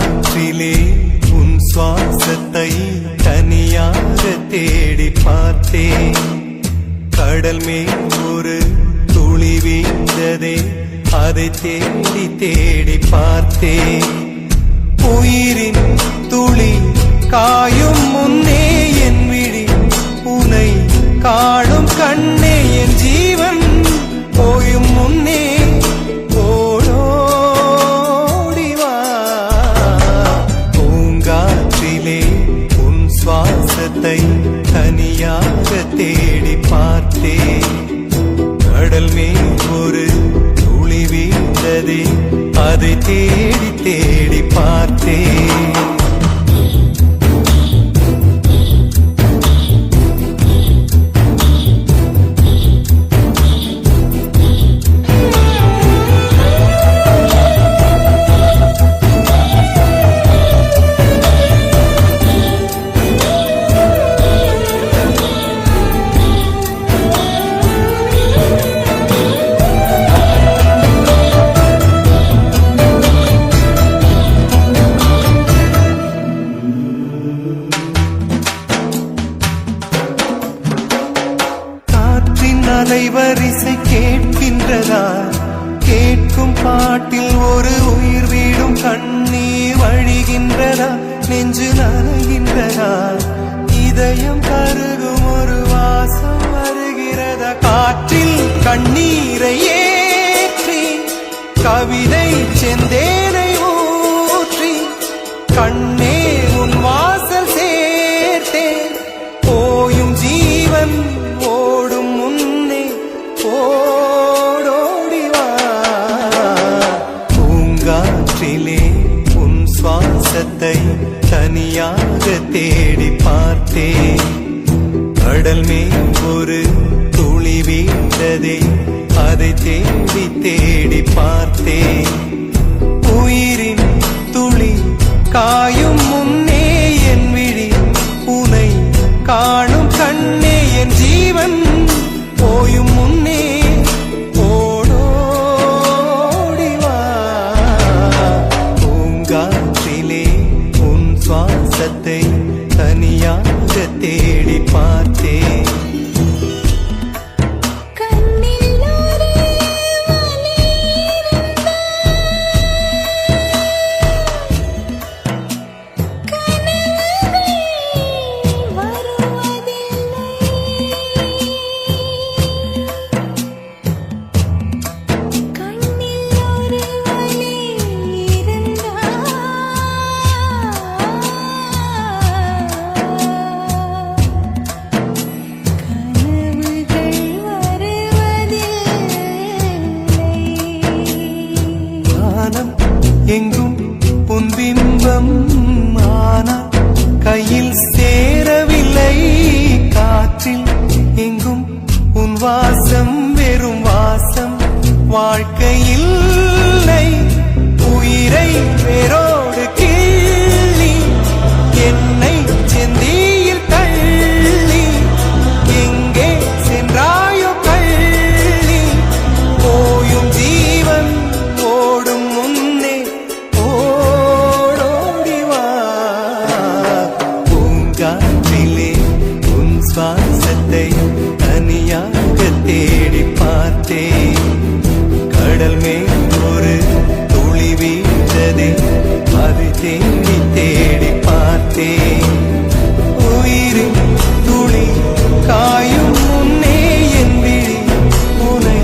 பூங்காற்றிலே உன் சுவாசத்தை தனியாக தேடி பார்த்தேன். கடல் மேல் ஒரு துளி வீழ்ந்ததே, அதை தேடி தேடி பார்த்தேன். உயிரின் துளி காயும் முன்னே என் விழி உனை காணும் கண்ணே, என் ஜீவன் போயும் முன்னே ஓடோடிவா. பூங்காற்றிலே உன் சுவாசத்தை தனியாக தேடி பார்த்தேன். கடல் மேல் ஒரு துளி வீழ்ந்ததே, அதை தேடி தேடி பார்த்தேன். அலைவரிசை கேட்கின்றதா, கேட்கும் பாட்டில் ஒரு உயிர் வீடும் கண்ணீர் வழிகின்றதா, நெஞ்சு நனைகின்றதா, இதயம் கருகும் ஒரு வாசம் வருகிறதா. காற்றில் கண்ணீரை ஏற்றி கவிதை செந்தேனை ஊற்றி கண்ணே உன் வாசல் சேர்த்தேன். போயும் ஜீவன் ஓடும் முன்னே ஓடோடிவா. பூங்காற்றிலே உன் சுவாசத்தை தனியாக தேடி பார்த்தேன். கடல் மேல் ஒரு துளி வீழ்ந்ததே, அதை தேடி தேடி பார்த்தேன். உயிரின் துளி காயும் முன்னே என் விழி உனை காணும் கண்ணே, என் ஜீவன் போயும் முன்னே ஓடோடிவா. பூங்காற்றிலே உன் சுவாசத்தை தனியாக தேடி பார்த்தேன். எங்கும் உன் பிம்பம் ஆனால் கையில் சேரவில்லை. காற்றில் எங்கும் உன் வாசம் வெறும் வாசம், வாழ்க்கையில் உயிரை வேரோடு கிள்ளி என்னை செந்தியில் தள்ளி எங்கே சென்றாயோ கள்ளி. போயும் ஜீவன் ஓடும் முன்னே ஓடோடிவா. பூங்காற்றிலே உன் சுவாசத்தை தனியாக தேடி பார்த்தேன். கடல் மேல் ஒரு துளி வீழ்ந்ததே, அதை தேடி தேடி பார்த்தேன். உயிரின் துளி காயும் முன்னே என் விழி உனை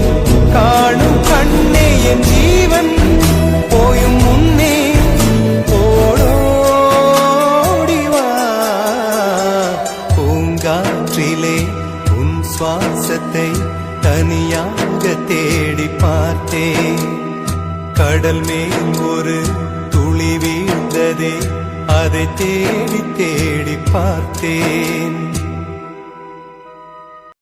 காணும் கண்ணே, என் ஜீவன் போயும் முன்னே ஓடோடிவா. பூங்காற்றிலே உன் சுவாசத்தை தனியாக தேடி பார்த்தேன். கடல் மேல் ஒரு துளி வீழ்ந்ததே, அதை தேடி தேடி பார்த்தேன்.